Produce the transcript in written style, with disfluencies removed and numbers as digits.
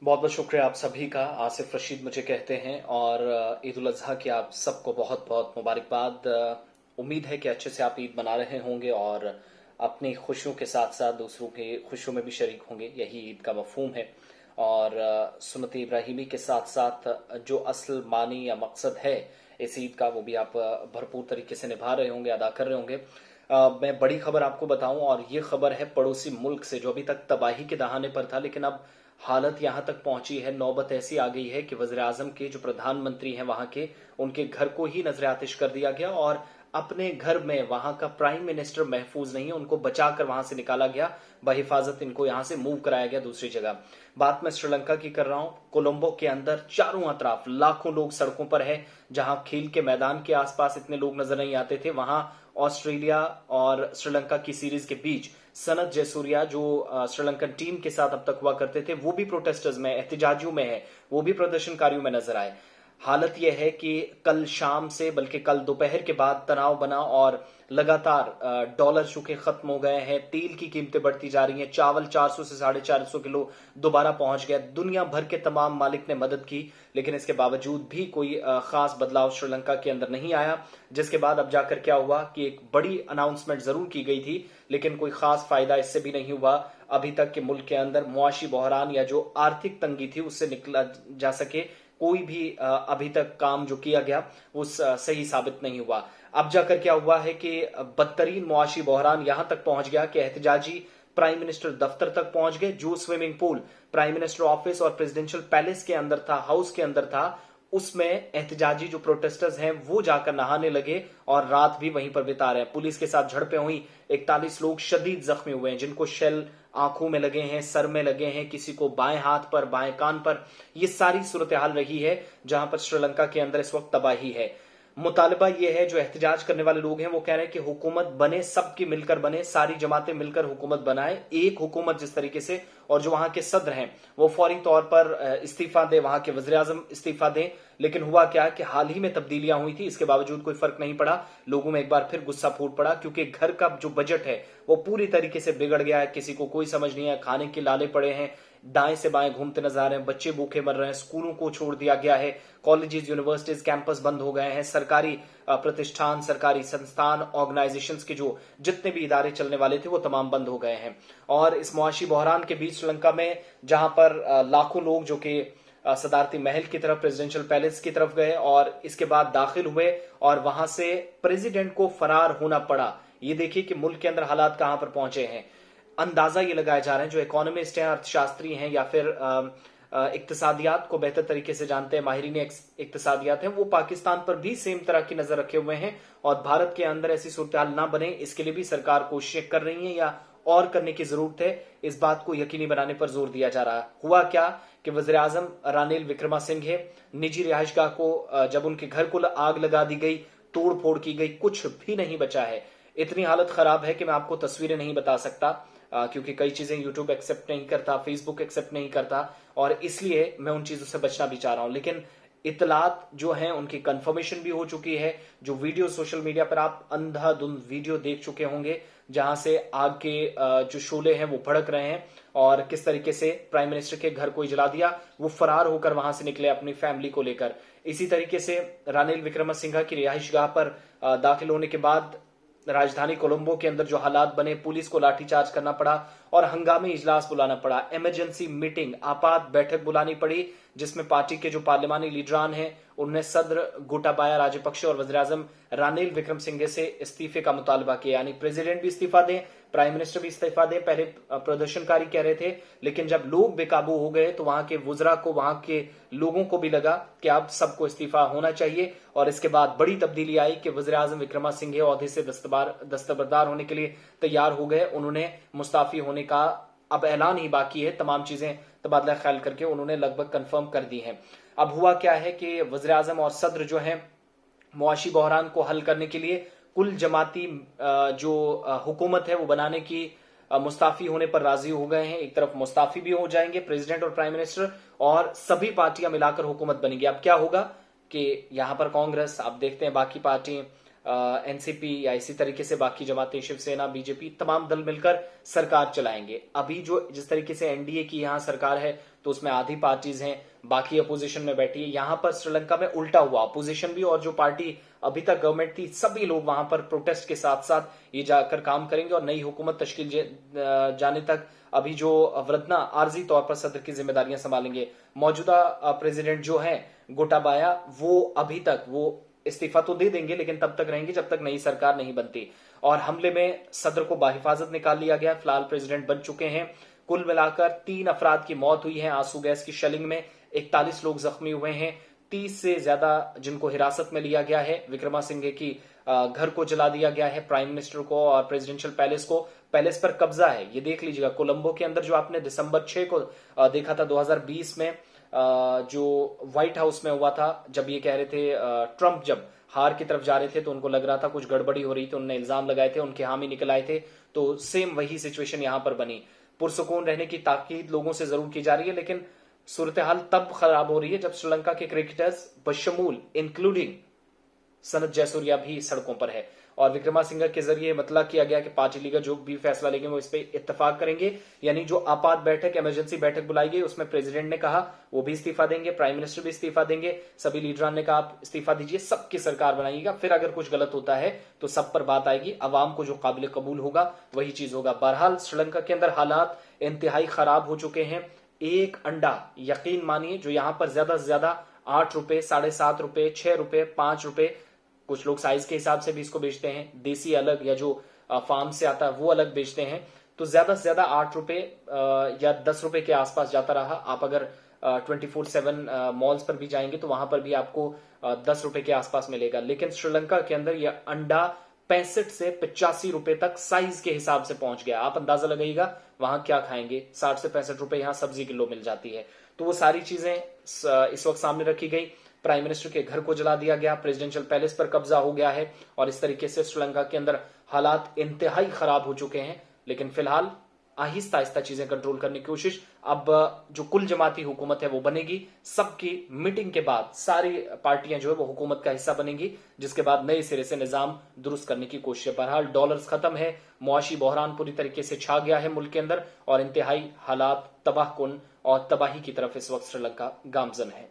बहुत बहुत शुक्रिया आप सभी का। आसिफ रशीद मुझे कहते हैं और ईद उल अजहा की आप सबको बहुत बहुत मुबारकबाद। उम्मीद है कि अच्छे से आप ईद मना रहे होंगे और अपनी खुशियों के साथ साथ दूसरों की खुशियों में भी शरीक होंगे। यही ईद का मफहूम है और सुन्नत इब्राहिमी के साथ साथ जो असल मानी या मकसद है इस ईद का वो भी आप भरपूर तरीके से निभा रहे होंगे, अदा कर रहे होंगे। मैं बड़ी खबर आपको बताऊं और ये खबर है पड़ोसी मुल्क से, जो अभी तक तबाही के दहाने पर था लेकिन अब हालत यहां तक पहुंची है, नौबत ऐसी आ गई है कि वज़ीर आज़म के जो प्रधानमंत्री हैं वहां के, उनके घर को ही नजर आतिश कर दिया गया और अपने घर में वहां का प्राइम मिनिस्टर महफूज नहीं है, उनको बचाकर वहां से निकाला गया, बहिफाजत इनको यहां से मूव कराया गया दूसरी जगह। बात मैं श्रीलंका की कर रहा हूं। कोलंबो के अंदर चारों अतराफ लाखों लोग सड़कों पर है। जहां खेल के मैदान के आसपास इतने लोग नजर नहीं आते थे, वहां ऑस्ट्रेलिया और श्रीलंका की सीरीज के बीच सनत जयसूर्या जो श्रीलंकन टीम के साथ अब तक हुआ करते थे, वो भी प्रोटेस्टर्स में, एहतजाजियों में है, वो भी प्रदर्शनकारियों में नजर आए। हालत यह है कि कल शाम से, बल्कि कल दोपहर के बाद तनाव बना और लगातार डॉलर चूंकि खत्म हो गए हैं, तेल की कीमतें बढ़ती जा रही हैं, चावल 400 से 450 किलो दोबारा पहुंच गया। दुनिया भर के तमाम मालिक ने मदद की लेकिन इसके बावजूद भी कोई खास बदलाव श्रीलंका के अंदर नहीं आया। जिसके बाद अब जाकर क्या हुआ कि एक बड़ी अनाउंसमेंट जरूर की गई थी लेकिन कोई खास फायदा इससे भी नहीं हुआ अभी तक कि मुल्क के अंदर मुआशी बहरान या जो आर्थिक तंगी थी उससे निकला जा सके। कोई भी अभी तक काम जो किया गया वो सही साबित नहीं हुआ। अब जाकर क्या हुआ है कि बदतरीन मुआशी बहरान यहां तक पहुंच गया कि एहतजाजी प्राइम मिनिस्टर दफ्तर तक पहुंच गए। जो swimming pool prime minister office और प्रेसिडेंशियल पैलेस के अंदर था, हाउस के अंदर था, उसमें एहतजाजी जो प्रोटेस्टर्स हैं वो जाकर नहाने लगे और रात भी वहीं पर बिता रहे हैं। पुलिस के साथ झड़पें हुई, 41 लोग शदीद जख्मी हुए हैं, जिनको शेल आंखों में लगे हैं, सर में लगे हैं, किसी को बाएं हाथ पर, बाएं कान पर। ये सारी सूरत हाल रही है जहां पर श्रीलंका के अंदर इस वक्त तबाही है। मुतालबा यह है, जो एहतजाज करने वाले लोग हैं वो कह रहे हैं कि हुकूमत बने, सबकी मिलकर बने, सारी जमातें मिलकर हुकूमत बनाए, एक हुकूमत जिस तरीके से, और जो वहां के सदर हैं वो फौरी तौर पर इस्तीफा दे, वहां के वज़ीर आज़म इस्तीफा दें। लेकिन हुआ क्या कि हाल ही में तब्दीलियां हुई थी, इसके बावजूद कोई फर्क नहीं पड़ा। लोगों में एक बार फिर गुस्सा फूट पड़ा क्योंकि घर का जो बजट है वो पूरी तरीके से बिगड़ गया है। किसी को कोई समझ नहीं है, खाने के लाले पड़े हैं, दाएं से बाएं घूमते नजर आ रहे हैं, बच्चे भूखे मर रहे हैं, स्कूलों को छोड़ दिया गया है, कॉलेजेस यूनिवर्सिटीज कैंपस बंद हो गए हैं, सरकारी प्रतिष्ठान, सरकारी संस्थान, ऑर्गेनाइजेशंस के जो जितने भी इदारे चलने वाले थे वो तमाम बंद हो गए हैं। और इस मुआशी बहरान के बीच श्रीलंका में जहां पर लाखों लोग जो कि सदारती महल की तरफ, प्रेसिडेंशियल पैलेस की तरफ गए और इसके बाद दाखिल हुए और वहां से प्रेसिडेंट को फरार होना पड़ा। ये देखिए कि मुल्क के अंदर हालात कहां पर पहुंचे हैं। अंदाजा ये लगाए जा रहे हैं, जो इकोनॉमिस्ट हैं, अर्थशास्त्री हैं या फिर इक्तिसादियात को बेहतर तरीके से जानते हैं, माहिरीन इक्तिसादियात हैं, वो पाकिस्तान पर भी सेम तरह की नजर रखे हुए हैं और भारत के अंदर ऐसी सूरत हाल ना बने इसके लिए भी सरकार कोशिशें कर रही है या और करने की जरूरत है। इस बात को यकीनी बनाने पर जोर दिया जा रहा है। हुआ क्या कि वज़ीर आज़म रानिल विक्रमासिंघे निजी रिहायशगाह को जब उनके घर को आग लगा दी गई, तोड़ फोड़ की गई, कुछ भी नहीं बचा है। इतनी हालत खराब है कि मैं आपको तस्वीरें नहीं बता सकता क्योंकि कई चीजें यूट्यूब एक्सेप्ट नहीं करता, फेसबुक एक्सेप्ट नहीं करता और इसलिए मैं उन चीजों से बचना भी चाह रहा हूं। लेकिन इतलात जो हैं उनकी कंफर्मेशन भी हो चुकी है। जो वीडियो सोशल मीडिया पर आप अंधाधुंध वीडियो देख चुके होंगे जहां से आग के जो शोले हैं वो भड़क रहे हैं और किस तरीके से प्राइम मिनिस्टर के घर को जला दिया, वो फरार होकर वहां से निकले अपनी फैमिली को लेकर। इसी तरीके से रानिल विक्रमसिंघा की रिहायशगाह पर दाखिल होने के बाद राजधानी कोलंबो के अंदर जो हालात बने, पुलिस को लाठीचार्ज करना पड़ा और हंगामी इजलास बुलाना पड़ा, इमरजेंसी मीटिंग, आपात बैठक बुलानी पड़ी, जिसमें पार्टी के जो पार्लिमानी लीडरान हैं उन्होंने सदर गोटाबाया राजपक्षे और वज़ीर आज़म रानिल विक्रमसिंघे से इस्तीफे का मुतालबा किया। यानी प्रेसिडेंट भी इस्तीफा दें, प्राइम मिनिस्टर भी इस्तीफा दें। पहले प्रदर्शनकारी कह रहे थे लेकिन जब लोग बेकाबू हो गए तो वहां के वुजरा को, वहां के लोगों को भी लगा कि अब सबको इस्तीफा होना चाहिए और इसके बाद बड़ी तब्दीली आई कि वज़ीर आज़म विक्रमासिंघे ओहदे से दस्तबरदार होने के लिए तैयार हो गए। उन्होंने मुस्ताफी होने का अब ऐलान ही बाकी है, तमाम चीजें तबादला ख्याल करके उन्होंने लगभग कंफर्म कर दी हैं। अब हुआ क्या है कि वज़ीर आज़म और सदर जो हैं मुआशी बहरान को हल करने के लिए कुल जमाती जो हुकूमत है वो बनाने की मुस्ताफी होने पर राजी हो गए हैं। एक तरफ मुस्ताफी भी हो जाएंगे प्रेसिडेंट और प्राइम मिनिस्टर और सभी पार्टियां मिलाकर हुकूमत बनेगी। अब क्या होगा कि यहां पर कांग्रेस, आप देखते हैं बाकी पार्टी एनसीपी या इसी तरीके से बाकी जमातें, शिवसेना, बीजेपी, तमाम दल मिलकर सरकार चलाएंगे। अभी जो जिस तरीके से एनडीए की यहां सरकार है तो उसमें आधी पार्टीज हैं, बाकी अपोजिशन में बैठी है। यहां पर श्रीलंका में उल्टा हुआ, अपोजिशन भी और जो पार्टी अभी तक गवर्नमेंट थी, सभी लोग वहां पर प्रोटेस्ट के साथ साथ ये जाकर काम करेंगे और नई हुकूमत तश्कील जाने तक अभी जो वरदना आर्जी तौर पर सदर की जिम्मेदारियां संभालेंगे। मौजूदा प्रेसिडेंट जो है गोटाबाया, वो अभी तक वो इस्तीफा तो दे देंगे लेकिन तब तक रहेंगे जब तक नई सरकार नहीं बनती। और हमले में सदर को बाहिफाजत निकाल लिया गया। फिलहाल प्रेसिडेंट बन चुके हैं। कुल मिलाकर 3 अफराद की मौत हुई है आंसू गैस की शेलिंग में, 41 लोग जख्मी हुए हैं, 30 से ज्यादा जिनको हिरासत में लिया गया है। विक्रमासिंघे की घर को जला दिया गया है, प्राइम मिनिस्टर को और प्रेसिडेंशियल पैलेस को। पैलेस पर कब्जा है, ये देख लीजिएगा। कोलंबो के अंदर जो आपने दिसंबर 6 को देखा था 2020 में, जो व्हाइट हाउस में हुआ था, जब ये कह रहे थे ट्रंप जब हार की तरफ जा रहे थे तो उनको लग रहा था कुछ गड़बड़ी हो रही थी, उन्होंने इल्जाम लगाए थे, उनके हामी निकल आए थे। तो सेम वही सिचुएशन यहां पर बनी। पुरसुकून रहने की ताकीद लोगों से जरूर की जा रही है, लेकिन सूरत हाल तब खराब हो रही है जब श्रीलंका के क्रिकेटर्स बशमूल इंक्लूडिंग सनत जयसूर्या भी सड़कों पर है। और विक्रमासिंघे के जरिए मतलब किया गया कि पार्टी लीडर जो भी फैसला लेंगे वो इस पे इत्तेफाक करेंगे। यानी जो आपात बैठक, इमरजेंसी बैठक बुलाई गई, उसमें प्रेसिडेंट ने कहा वो भी इस्तीफा देंगे, प्राइम मिनिस्टर भी इस्तीफा देंगे, सभी लीडरान ने कहा आप इस्तीफा दीजिए, सबकी सरकार बनाइएगा, फिर अगर कुछ गलत होता है तो सब पर बात आएगी, अवाम को जो काबिल कबूल होगा वही चीज होगा। बहरहाल श्रीलंका के अंदर हालात इंतहाई खराब हो चुके हैं। एक अंडा यकीन मानिए जो यहां पर ज्यादा से ज्यादा 8 रुपए, 7.5 रुपए, 6 रुपए, 5 रुपए, कुछ लोग साइज के हिसाब से भी इसको बेचते हैं, देसी अलग या जो फार्म से आता है वो अलग बेचते हैं। तो ज्यादा से ज्यादा 8 रुपए या 10 रुपए के आसपास जाता रहा। आप अगर 24/7 मॉल्स पर भी जाएंगे तो वहां पर भी आपको 10 रुपए के आसपास मिलेगा। लेकिन श्रीलंका के अंदर यह अंडा 65 से 85 रुपए तक साइज के हिसाब से पहुंच गया। आप अंदाजा लगाइएगा वहां क्या खाएंगे। 60 से 65 रुपए यहां सब्जी किलो मिल जाती है। तो वो सारी चीजें इस वक्त सामने रखी गई। प्राइम मिनिस्टर के घर को जला दिया गया, प्रेसिडेंशियल पैलेस पर कब्जा हो गया है और इस तरीके से श्रीलंका के अंदर हालात इंतहाई खराब हो चुके हैं। लेकिन फिलहाल आहिस्ता आहिस्ता चीजें कंट्रोल करने की कोशिश। अब जो कुल जमाती हुकूमत है वो बनेगी। सबकी मीटिंग के बाद सारी पार्टियां जो है वो हुकूमत का हिस्सा बनेंगी, जिसके बाद नए सिरे से निजाम दुरुस्त करने की कोशिश है। बहरहाल डॉलर्स खत्म है, मुआशी बहरान पूरी तरीके से छा गया है मुल्क के अंदर और इंतहाई हालात तबाहकुन और तबाही की तरफ इस वक्त श्रीलंका गामजन है।